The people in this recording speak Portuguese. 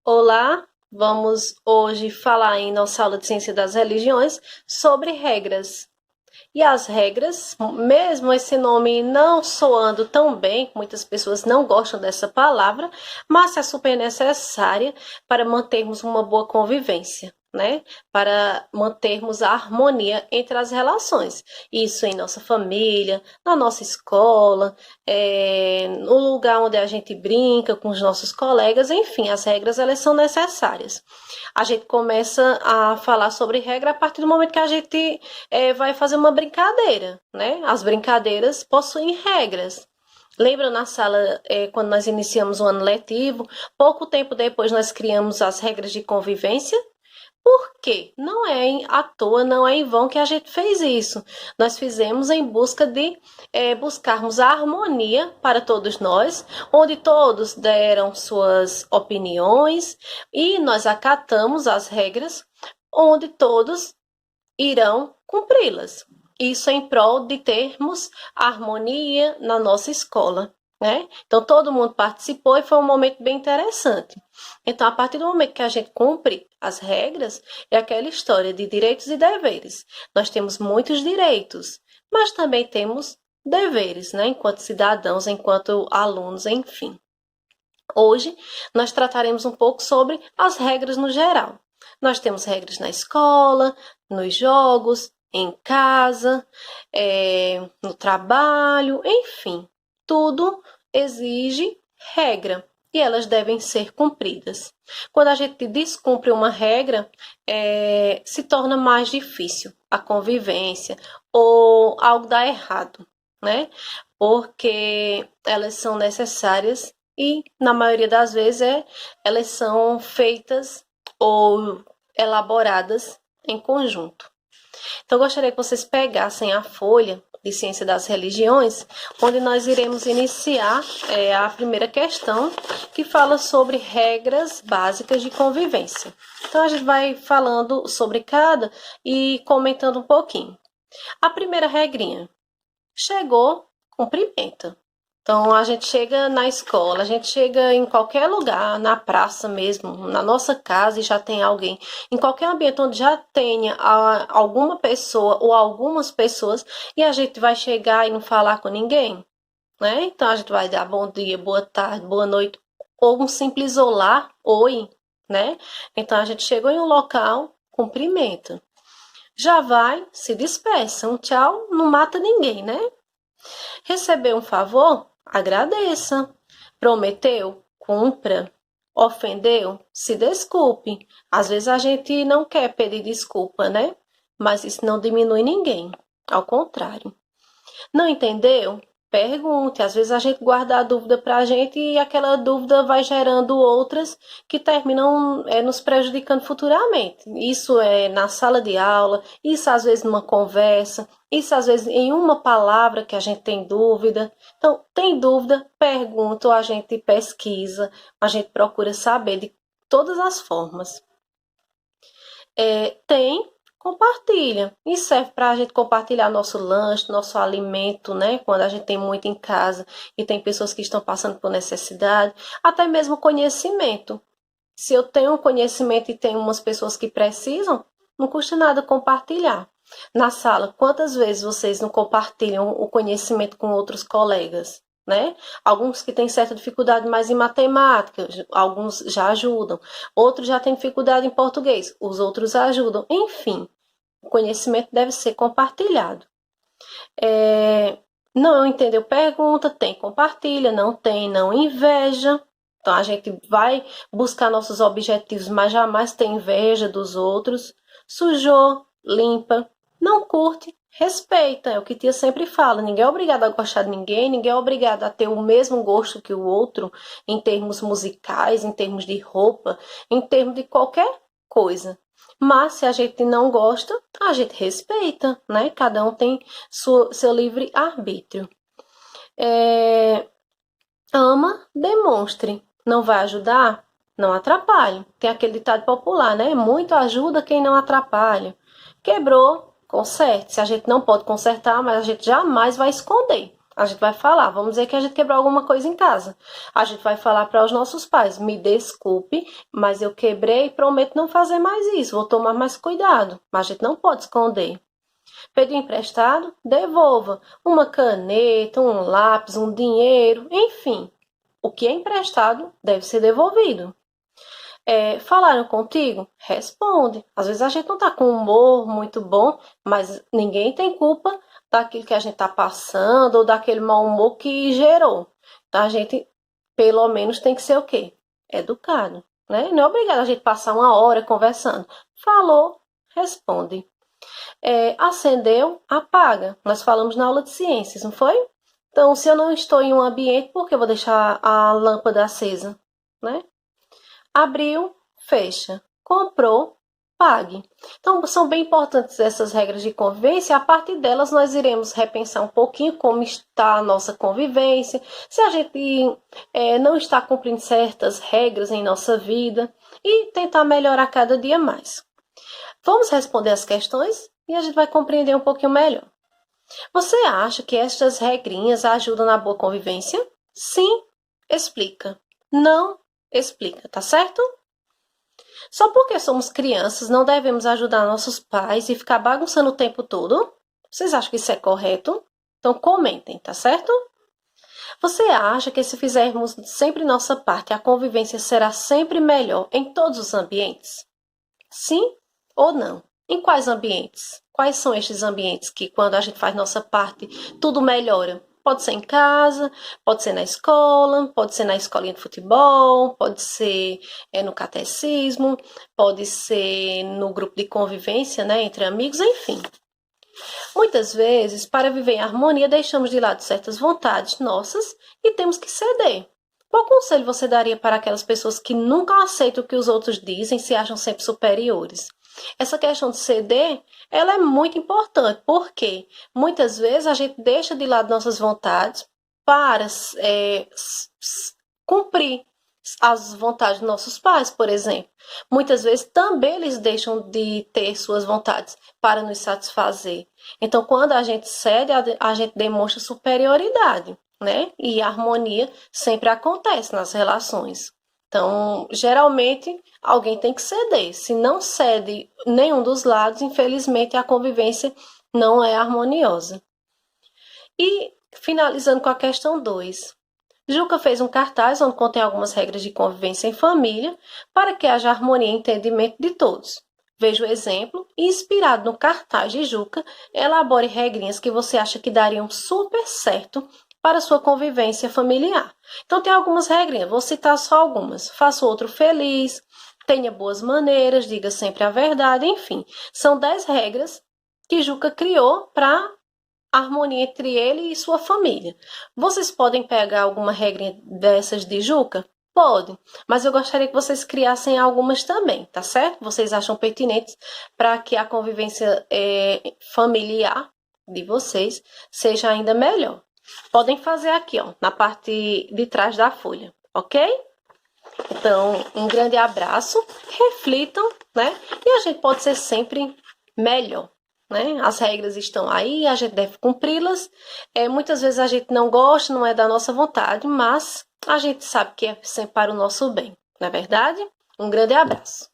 Olá, vamos hoje falar em nossa aula de Ciência das Religiões sobre regras. E as regras, mesmo esse nome não soando tão bem, muitas pessoas não gostam dessa palavra, mas é super necessária para mantermos uma boa convivência, né? Para mantermos a harmonia entre as relações. Isso em nossa família, na nossa escola, no lugar onde a gente brinca com os nossos colegas, enfim, as regras elas são necessárias. A gente começa a falar sobre regra a partir do momento que a gente vai fazer uma brincadeira, né? As brincadeiras possuem regras. Lembra na sala, quando nós iniciamos o ano letivo, pouco tempo depois nós criamos as regras de convivência? Por quê? Não é à toa, não é em vão que a gente fez isso. Nós fizemos em busca de buscarmos a harmonia para todos nós, onde todos deram suas opiniões e nós acatamos as regras, onde todos irão cumpri-las. Isso em prol de termos harmonia na nossa escola, né? Então todo mundo participou e foi um momento bem interessante. Então, a partir do momento que a gente cumpre as regras, é aquela história de direitos e deveres. Nós temos muitos direitos, mas também temos deveres, né? Enquanto cidadãos, enquanto alunos, enfim. Hoje, nós trataremos um pouco sobre as regras no geral. Nós temos regras na escola, nos jogos, em casa, no trabalho, enfim. Tudo exige regra e elas devem ser cumpridas. Quando a gente descumpre uma regra, se torna mais difícil a convivência ou algo dá errado, né? Porque elas são necessárias e, na maioria das vezes, elas são feitas ou elaboradas em conjunto. Então, eu gostaria que vocês pegassem a folha de Ciência das Religiões, onde nós iremos iniciar a primeira questão, que fala sobre regras básicas de convivência. Então, a gente vai falando sobre cada e comentando um pouquinho. A primeira regrinha. Chegou, cumprimenta. Então, a gente chega na escola, a gente chega em qualquer lugar, na praça mesmo, na nossa casa e já tem alguém. Em qualquer ambiente onde já tenha alguma pessoa ou algumas pessoas e a gente vai chegar e não falar com ninguém, né? Então, a gente vai dar bom dia, boa tarde, boa noite, ou um simples olá, oi, né? Então, a gente chegou em um local, cumprimenta. Já vai, se despeça. Um tchau não mata ninguém, né? Recebeu um favor? Agradeça. Prometeu? Cumpra. Ofendeu? Se desculpe. Às vezes a gente não quer pedir desculpa, né? Mas isso não diminui ninguém. Ao contrário. Não entendeu? Pergunte. Às vezes a gente guarda a dúvida para a gente e aquela dúvida vai gerando outras que terminam nos prejudicando futuramente. Isso é na sala de aula, isso às vezes numa conversa, isso às vezes em uma palavra que a gente tem dúvida. Então, tem dúvida, pergunta, ou a gente pesquisa, a gente procura saber de todas as formas. Tem, compartilha. E serve para a gente compartilhar nosso lanche, nosso alimento, né? Quando a gente tem muito em casa e tem pessoas que estão passando por necessidade, até mesmo conhecimento. Se eu tenho conhecimento e tem umas pessoas que precisam, não custa nada compartilhar. Na sala, quantas vezes vocês não compartilham o conhecimento com outros colegas, né? Alguns que têm certa dificuldade mais em matemática, alguns já ajudam. Outros já têm dificuldade em português, os outros ajudam. Enfim, o conhecimento deve ser compartilhado. Não entendeu? Pergunta, tem, compartilha, não tem, não inveja. Então, a gente vai buscar nossos objetivos, mas jamais tem inveja dos outros. Sujou, limpa, não curte, respeita. É o que tia sempre fala. Ninguém é obrigado a gostar de ninguém, ninguém é obrigado a ter o mesmo gosto que o outro, em termos musicais, em termos de roupa, em termos de qualquer coisa. Mas se a gente não gosta, a gente respeita, né? Cada um tem seu livre arbítrio. Ama, demonstre. Não vai ajudar? Não atrapalhe. Tem aquele ditado popular, né? Muito ajuda quem não atrapalha. Quebrou, conserte. Se a gente não pode consertar, mas a gente jamais vai esconder. A gente vai falar, vamos dizer que a gente quebrou alguma coisa em casa. A gente vai falar para os nossos pais: me desculpe, mas eu quebrei e prometo não fazer mais isso, vou tomar mais cuidado. Mas a gente não pode esconder. Pediu emprestado? Devolva. Uma caneta, um lápis, um dinheiro, enfim. O que é emprestado deve ser devolvido. Falaram contigo? Responde. Às vezes a gente não tá com um humor muito bom, mas ninguém tem culpa daquilo que a gente tá passando ou daquele mau humor que gerou. Então a gente, pelo menos, tem que ser o quê? Educado, né? Não é obrigado a gente passar uma hora conversando. Falou, responde. Acendeu, apaga. Nós falamos na aula de ciências, não foi? Então, se eu não estou em um ambiente, por que eu vou deixar a lâmpada acesa, né? Abriu, fecha. Comprou, pague. Então, são bem importantes essas regras de convivência. A partir delas, nós iremos repensar um pouquinho como está a nossa convivência, se a gente não está cumprindo certas regras em nossa vida e tentar melhorar cada dia mais. Vamos responder as questões e a gente vai compreender um pouquinho melhor. Você acha que estas regrinhas ajudam na boa convivência? Sim, explica. Não, explica, tá certo? Só porque somos crianças não devemos ajudar nossos pais e ficar bagunçando o tempo todo? Vocês acham que isso é correto? Então comentem, tá certo? Você acha que se fizermos sempre nossa parte, a convivência será sempre melhor em todos os ambientes? Sim ou não? Em quais ambientes? Quais são estes ambientes que, quando a gente faz nossa parte, tudo melhora? Pode ser em casa, pode ser na escola, pode ser na escolinha de futebol, pode ser no catecismo, pode ser no grupo de convivência, né, entre amigos, enfim. Muitas vezes, para viver em harmonia, deixamos de lado certas vontades nossas e temos que ceder. Qual conselho você daria para aquelas pessoas que nunca aceitam o que os outros dizem e se acham sempre superiores? Essa questão de ceder, ela é muito importante, porque muitas vezes a gente deixa de lado nossas vontades para cumprir as vontades dos nossos pais, por exemplo. Muitas vezes também eles deixam de ter suas vontades para nos satisfazer. Então, quando a gente cede, a gente demonstra superioridade, né? E a harmonia sempre acontece nas relações. Então, geralmente, alguém tem que ceder. Se não cede nenhum dos lados, infelizmente, a convivência não é harmoniosa. E, finalizando com a questão 2. Juca fez um cartaz onde contém algumas regras de convivência em família para que haja harmonia e entendimento de todos. Veja o exemplo e, inspirado no cartaz de Juca, elabore regrinhas que você acha que dariam super certo para a sua convivência familiar. Então, tem algumas regrinhas, vou citar só algumas. Faça o outro feliz, tenha boas maneiras, diga sempre a verdade, enfim. São 10 regras que Juca criou para harmonia entre ele e sua família. Vocês podem pegar alguma regra dessas de Juca? Pode, mas eu gostaria que vocês criassem algumas também, tá certo? Vocês acham pertinentes para que a convivência familiar de vocês seja ainda melhor. Podem fazer aqui, ó, na parte de trás da folha, ok? Então, um grande abraço, reflitam, né? E a gente pode ser sempre melhor. Né? As regras estão aí, a gente deve cumpri-las. Muitas vezes a gente não gosta, não é da nossa vontade, mas a gente sabe que é sempre para o nosso bem, não é verdade? Um grande abraço.